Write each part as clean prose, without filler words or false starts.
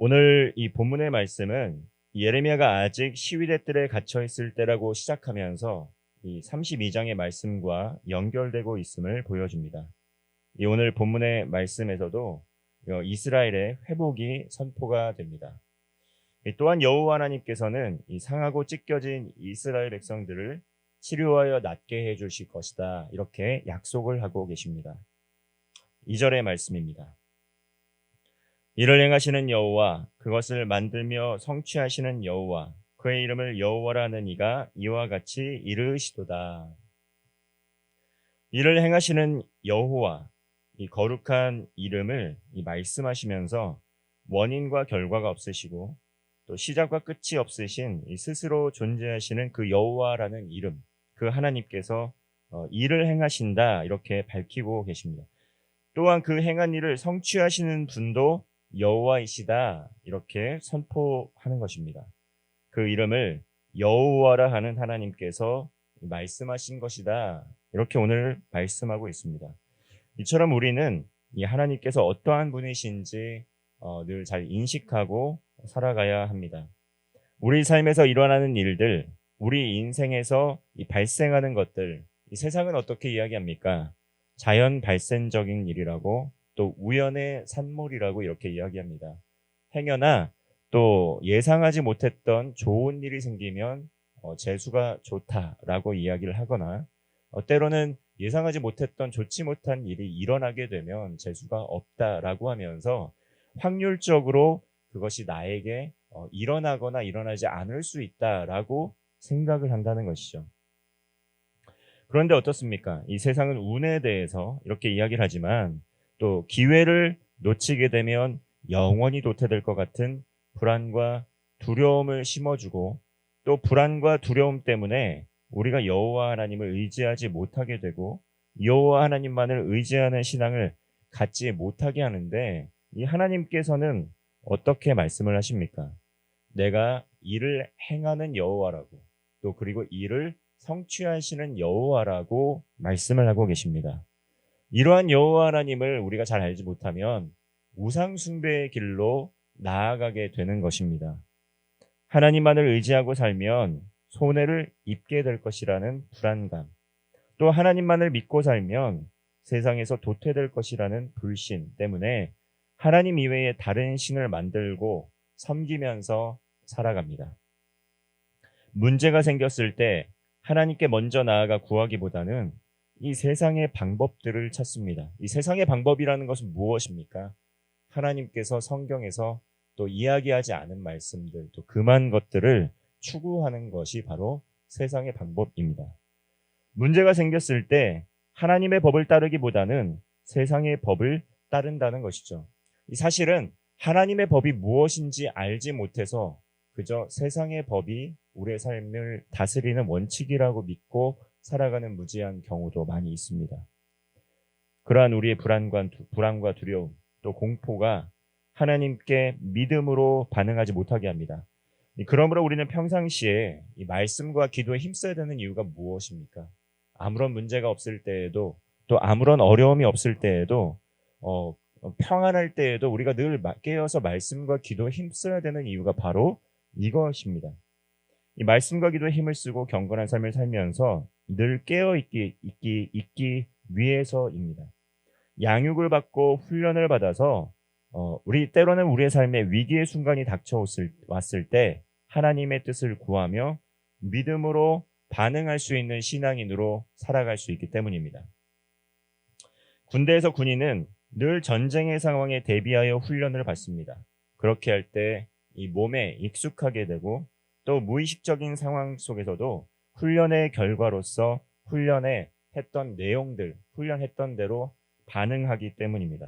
오늘 이 본문의 말씀은 예레미야가 아직 시위대 뜰에 갇혀 있을 때라고 시작하면서 이 32장의 말씀과 연결되고 있음을 보여줍니다. 이 오늘 본문의 말씀에서도 이스라엘의 회복이 선포가 됩니다. 또한 여호와 하나님께서는 이 상하고 찢겨진 이스라엘 백성들을 치료하여 낫게 해 주실 것이다, 이렇게 약속을 하고 계십니다. 2절의 말씀입니다. 이를 행하시는 여호와, 그것을 만들며 성취하시는 여호와, 그의 이름을 여호와라 하는 이가 이와 같이 이르시도다. 이를 행하시는 여호와, 이 거룩한 이름을 말씀하시면서 원인과 결과가 없으시고 또 시작과 끝이 없으신 이 스스로 존재하시는 그 여호와라는 이름, 그 하나님께서 일을 행하신다, 이렇게 밝히고 계십니다. 또한 그 행한 일을 성취하시는 분도 여호와이시다, 이렇게 선포하는 것입니다. 그 이름을 여호와라 하는 하나님께서 말씀하신 것이다, 이렇게 오늘 말씀하고 있습니다. 이처럼 우리는 이 하나님께서 어떠한 분이신지 늘 잘 인식하고 살아가야 합니다. 우리 삶에서 일어나는 일들, 우리 인생에서 발생하는 것들, 이 세상은 어떻게 이야기합니까? 자연 발생적인 일이라고, 또 우연의 산물이라고 이렇게 이야기합니다. 행여나 또 예상하지 못했던 좋은 일이 생기면 재수가 좋다라고 이야기를 하거나, 때로는 예상하지 못했던 좋지 못한 일이 일어나게 되면 재수가 없다라고 하면서 확률적으로 그것이 나에게 일어나거나 일어나지 않을 수 있다라고 생각을 한다는 것이죠. 그런데 어떻습니까? 이 세상은 운에 대해서 이렇게 이야기를 하지만 또 기회를 놓치게 되면 영원히 도태될 것 같은 불안과 두려움을 심어주고, 또 불안과 두려움 때문에 우리가 여호와 하나님을 의지하지 못하게 되고 여호와 하나님만을 의지하는 신앙을 갖지 못하게 하는데, 이 하나님께서는 어떻게 말씀을 하십니까? 내가 일을 행하는 여호와라고, 또 그리고 일을 성취하시는 여호와라고 말씀을 하고 계십니다. 이러한 여호와 하나님을 우리가 잘 알지 못하면 우상 숭배의 길로 나아가게 되는 것입니다. 하나님만을 의지하고 살면 손해를 입게 될 것이라는 불안감, 또 하나님만을 믿고 살면 세상에서 도태될 것이라는 불신 때문에 하나님 이외에 다른 신을 만들고 섬기면서 살아갑니다. 문제가 생겼을 때 하나님께 먼저 나아가 구하기보다는 이 세상의 방법들을 찾습니다. 이 세상의 방법이라는 것은 무엇입니까? 하나님께서 성경에서 또 이야기하지 않은 말씀들, 또 금한 것들을 추구하는 것이 바로 세상의 방법입니다. 문제가 생겼을 때 하나님의 법을 따르기보다는 세상의 법을 따른다는 것이죠. 사실은 하나님의 법이 무엇인지 알지 못해서 그저 세상의 법이 우리의 삶을 다스리는 원칙이라고 믿고 살아가는 무지한 경우도 많이 있습니다. 그러한 우리의 불안과 두려움, 또 공포가 하나님께 믿음으로 반응하지 못하게 합니다. 그러므로 우리는 평상시에 이 말씀과 기도에 힘써야 되는 이유가 무엇입니까? 아무런 문제가 없을 때에도, 또 아무런 어려움이 없을 때에도, 평안할 때에도 우리가 늘 깨어서 말씀과 기도에 힘써야 되는 이유가 바로 이것입니다. 이 말씀과 기도에 힘을 쓰고 경건한 삶을 살면서 늘 깨어 있기 위해서입니다. 양육을 받고 훈련을 받아서 우리 때로는 우리의 삶에 위기의 순간이 닥쳐왔을 때 하나님의 뜻을 구하며 믿음으로 반응할 수 있는 신앙인으로 살아갈 수 있기 때문입니다. 군대에서 군인은 늘 전쟁의 상황에 대비하여 훈련을 받습니다. 그렇게 할 때 이 몸에 익숙하게 되고, 또 무의식적인 상황 속에서도 훈련의 결과로서 훈련에 했던 내용들, 훈련했던 대로 반응하기 때문입니다.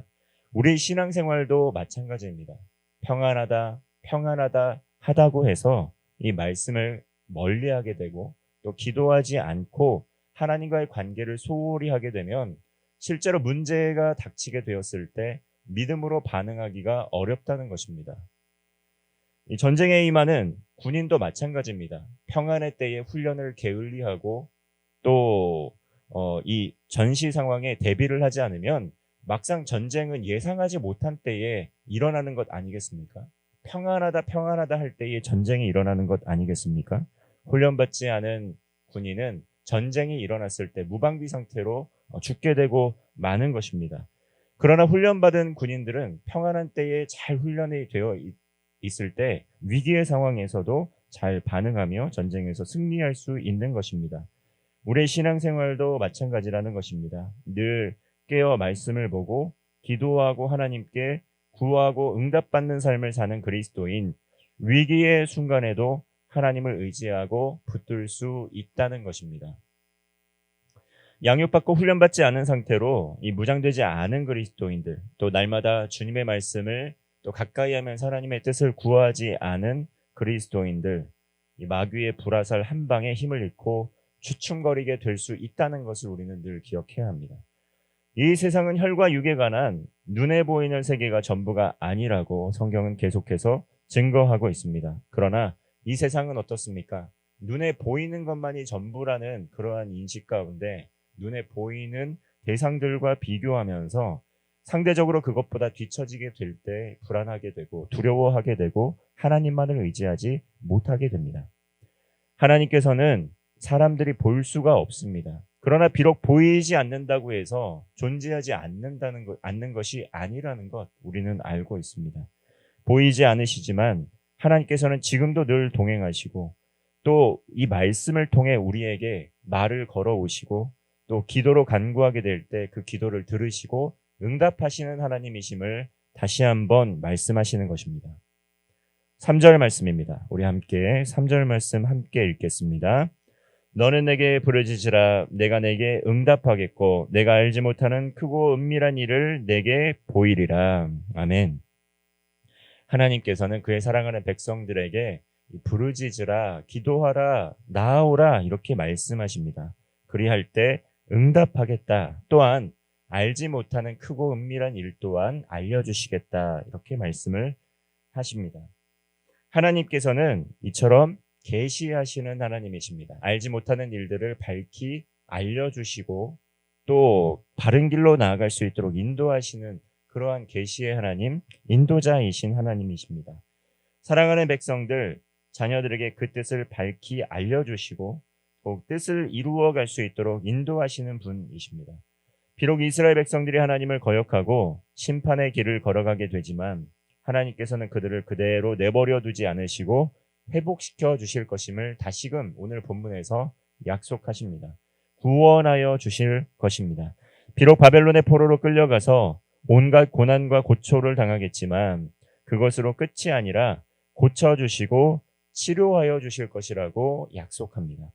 우리 신앙생활도 마찬가지입니다. 평안하다 하다고 해서 이 말씀을 멀리하게 되고, 또 기도하지 않고 하나님과의 관계를 소홀히 하게 되면 실제로 문제가 닥치게 되었을 때 믿음으로 반응하기가 어렵다는 것입니다. 이 전쟁에 임하는 군인도 마찬가지입니다. 평안의 때에 훈련을 게을리하고 또 이 전시 상황에 대비를 하지 않으면 막상 전쟁은 예상하지 못한 때에 일어나는 것 아니겠습니까? 평안하다 평안하다 할 때에 전쟁이 일어나는 것 아니겠습니까? 훈련받지 않은 군인은 전쟁이 일어났을 때 무방비 상태로 죽게 되고 마는 것입니다. 그러나 훈련받은 군인들은 평안한 때에 잘 훈련이 되어 있을 때 위기의 상황에서도 잘 반응하며 전쟁에서 승리할 수 있는 것입니다. 우리의 신앙생활도 마찬가지라는 것입니다. 늘 깨어 말씀을 보고 기도하고 하나님께 구하고 응답받는 삶을 사는 그리스도인, 위기의 순간에도 하나님을 의지하고 붙들 수 있다는 것입니다. 양육받고 훈련받지 않은 상태로 이 무장되지 않은 그리스도인들, 또 날마다 주님의 말씀을 또 가까이 하면서 하나님의 뜻을 구하지 않은 그리스도인들, 이 마귀의 불화살 한 방에 힘을 잃고 주춤거리게 될 수 있다는 것을 우리는 늘 기억해야 합니다. 이 세상은 혈과 육에 관한 눈에 보이는 세계가 전부가 아니라고 성경은 계속해서 증거하고 있습니다. 그러나 이 세상은 어떻습니까? 눈에 보이는 것만이 전부라는 그러한 인식 가운데 눈에 보이는 대상들과 비교하면서 상대적으로 그것보다 뒤처지게 될 때 불안하게 되고 두려워하게 되고 하나님만을 의지하지 못하게 됩니다. 하나님께서는 사람들이 볼 수가 없습니다. 그러나 비록 보이지 않는다고 해서 존재하지 않는 것이 아니라는 것 우리는 알고 있습니다. 보이지 않으시지만 하나님께서는 지금도 늘 동행하시고 또 이 말씀을 통해 우리에게 말을 걸어오시고 또 기도로 간구하게 될 때 그 기도를 들으시고 응답하시는 하나님이심을 다시 한번 말씀하시는 것입니다. 3절 말씀입니다. 우리 함께 3절 말씀 함께 읽겠습니다. 너는 내게 부르짖으라. 내가 내게 응답하겠고 내가 알지 못하는 크고 은밀한 일을 내게 보이리라. 아멘. 하나님께서는 그의 사랑하는 백성들에게 부르짖으라, 기도하라, 나아오라 이렇게 말씀하십니다. 그리할 때 응답하겠다. 또한 알지 못하는 크고 은밀한 일 또한 알려주시겠다. 이렇게 말씀을 하십니다. 하나님께서는 이처럼 계시하시는 하나님이십니다. 알지 못하는 일들을 밝히 알려주시고 또 바른 길로 나아갈 수 있도록 인도하시는 그러한 계시의 하나님, 인도자이신 하나님이십니다. 사랑하는 백성들, 자녀들에게 그 뜻을 밝히 알려주시고 또 뜻을 이루어갈 수 있도록 인도하시는 분이십니다. 비록 이스라엘 백성들이 하나님을 거역하고 심판의 길을 걸어가게 되지만 하나님께서는 그들을 그대로 내버려 두지 않으시고 회복시켜 주실 것임을 다시금 오늘 본문에서 약속하십니다. 구원하여 주실 것입니다. 비록 바벨론의 포로로 끌려가서 온갖 고난과 고초를 당하겠지만 그것으로 끝이 아니라 고쳐주시고 치료하여 주실 것이라고 약속합니다.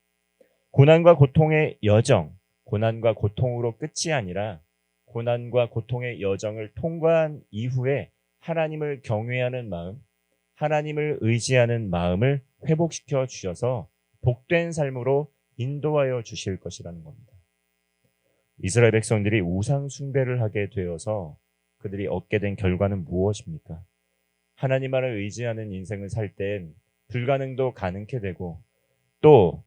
고난과 고통의 여정, 고난과 고통으로 끝이 아니라 고난과 고통의 여정을 통과한 이후에 하나님을 경외하는 마음, 하나님을 의지하는 마음을 회복시켜 주셔서 복된 삶으로 인도하여 주실 것이라는 겁니다. 이스라엘 백성들이 우상 숭배를 하게 되어서 그들이 얻게 된 결과는 무엇입니까? 하나님만을 의지하는 인생을 살 땐 불가능도 가능케 되고 또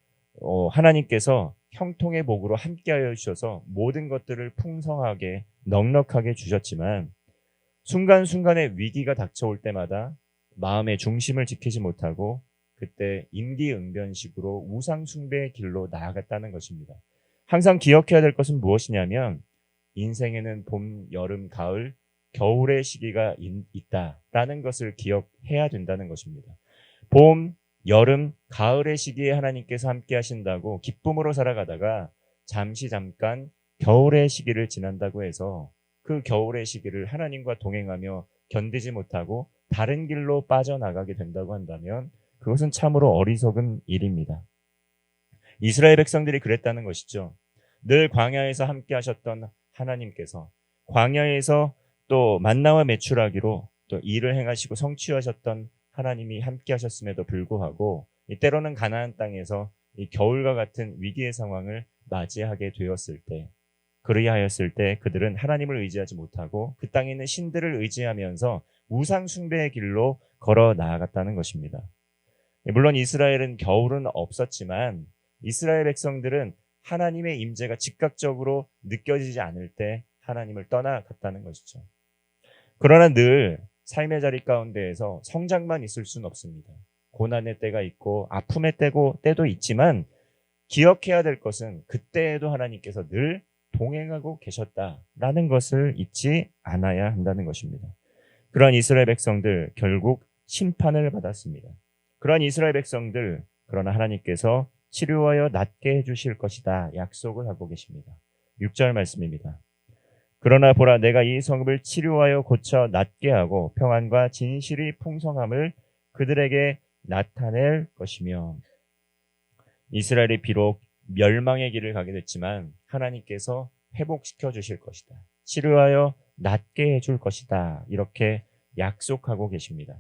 하나님께서 형통의 복으로 함께하여 주셔서 모든 것들을 풍성하게 넉넉하게 주셨지만 순간순간의 위기가 닥쳐올 때마다 마음의 중심을 지키지 못하고 그때 임기응변식으로 우상 숭배의 길로 나아갔다는 것입니다. 항상 기억해야 될 것은 무엇이냐면 인생에는 봄, 여름, 가을, 겨울의 시기가 있다라는 것을 기억해야 된다는 것입니다. 봄, 여름, 가을의 시기에 하나님께서 함께 하신다고 기쁨으로 살아가다가 잠깐 겨울의 시기를 지난다고 해서 그 겨울의 시기를 하나님과 동행하며 견디지 못하고 다른 길로 빠져나가게 된다고 한다면 그것은 참으로 어리석은 일입니다. 이스라엘 백성들이 그랬다는 것이죠. 늘 광야에서 함께 하셨던 하나님께서 광야에서 또 만나와 메추라기로 또 일을 행하시고 성취하셨던 하나님이 함께 하셨음에도 불구하고 때로는 가나안 땅에서 이 겨울과 같은 위기의 상황을 맞이하게 되었을 때 그리하였을 때 그들은 하나님을 의지하지 못하고 그 땅에 있는 신들을 의지하면서 우상 숭배의 길로 걸어 나아갔다는 것입니다. 물론 이스라엘은 겨울은 없었지만 이스라엘 백성들은 하나님의 임재가 즉각적으로 느껴지지 않을 때 하나님을 떠나갔다는 것이죠. 그러나 늘 삶의 자리 가운데에서 성장만 있을 수는 없습니다. 고난의 때가 있고 아픔의 때도 있지만 기억해야 될 것은 그때에도 하나님께서 늘 동행하고 계셨다라는 것을 잊지 않아야 한다는 것입니다. 그러한 이스라엘 백성들 결국 심판을 받았습니다. 그러한 이스라엘 백성들 그러나 하나님께서 치료하여 낫게 해주실 것이다 약속을 하고 계십니다. 6절 말씀입니다. 그러나 보라 내가 이 성읍을 치료하여 고쳐 낫게 하고 평안과 진실이 풍성함을 그들에게 나타낼 것이며 이스라엘이 비록 멸망의 길을 가게 됐지만 하나님께서 회복시켜 주실 것이다. 치료하여 낫게 해줄 것이다. 이렇게 약속하고 계십니다.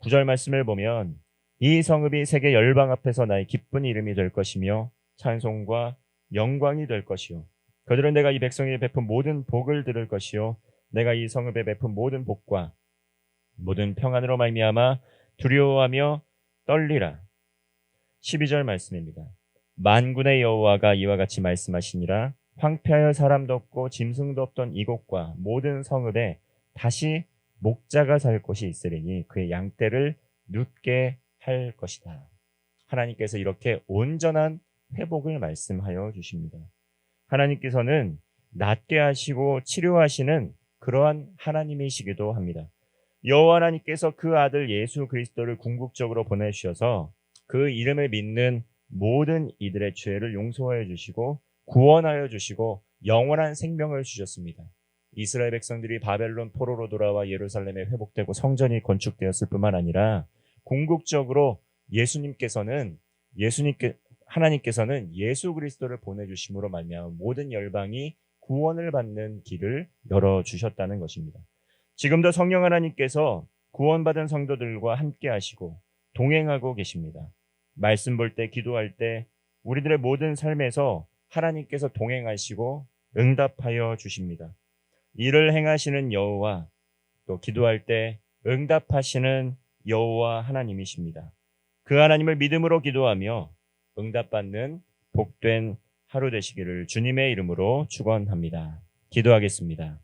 9절 말씀을 보면 이 성읍이 세계 열방 앞에서 나의 기쁜 이름이 될 것이며 찬송과 영광이 될 것이요 그들은 내가 이 백성에게 베푼 모든 복을 들을 것이요 내가 이 성읍에 베푼 모든 복과 모든 평안으로 말미암아 두려워하며 떨리라. 12절 말씀입니다. 만군의 여호와가 이와 같이 말씀하시니라 황폐하여 사람도 없고 짐승도 없던 이곳과 모든 성읍에 다시 목자가 살 곳이 있으리니 그의 양떼를 눕게 할 것이다. 하나님께서 이렇게 온전한 회복을 말씀하여 주십니다. 하나님께서는 낫게 하시고 치료하시는 그러한 하나님이시기도 합니다. 여호와 하나님께서 그 아들 예수 그리스도를 궁극적으로 보내주셔서 그 이름을 믿는 모든 이들의 죄를 용서하여 주시고 구원하여 주시고 영원한 생명을 주셨습니다. 이스라엘 백성들이 바벨론 포로로 돌아와 예루살렘에 회복되고 성전이 건축되었을 뿐만 아니라 궁극적으로 하나님께서는 예수 그리스도를 보내주심으로 말미암아 모든 열방이 구원을 받는 길을 열어주셨다는 것입니다. 지금도 성령 하나님께서 구원받은 성도들과 함께 하시고 동행하고 계십니다. 말씀 볼 때, 기도할 때 우리들의 모든 삶에서 하나님께서 동행하시고 응답하여 주십니다. 이를 행하시는 여호와 또 기도할 때 응답하시는 여호와 하나님이십니다. 그 하나님을 믿음으로 기도하며 응답받는 복된 하루 되시기를 주님의 이름으로 축원합니다. 기도하겠습니다.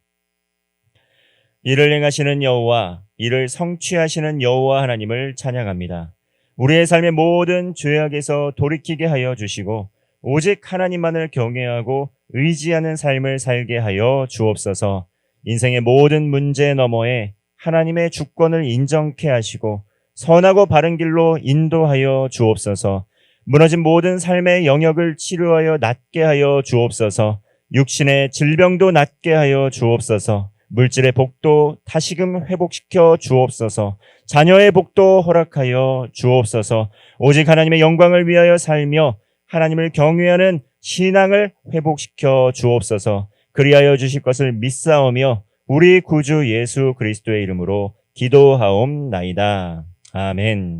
이를 행하시는 여호와, 이를 성취하시는 여호와 하나님을 찬양합니다. 우리의 삶의 모든 죄악에서 돌이키게 하여 주시고 오직 하나님만을 경외하고 의지하는 삶을 살게 하여 주옵소서. 인생의 모든 문제 너머에 하나님의 주권을 인정케 하시고 선하고 바른 길로 인도하여 주옵소서. 무너진 모든 삶의 영역을 치료하여 낫게 하여 주옵소서. 육신의 질병도 낫게 하여 주옵소서. 물질의 복도 다시금 회복시켜 주옵소서. 자녀의 복도 허락하여 주옵소서. 오직 하나님의 영광을 위하여 살며 하나님을 경외하는 신앙을 회복시켜 주옵소서. 그리하여 주실 것을 믿사오며 우리 구주 예수 그리스도의 이름으로 기도하옵나이다. 아멘.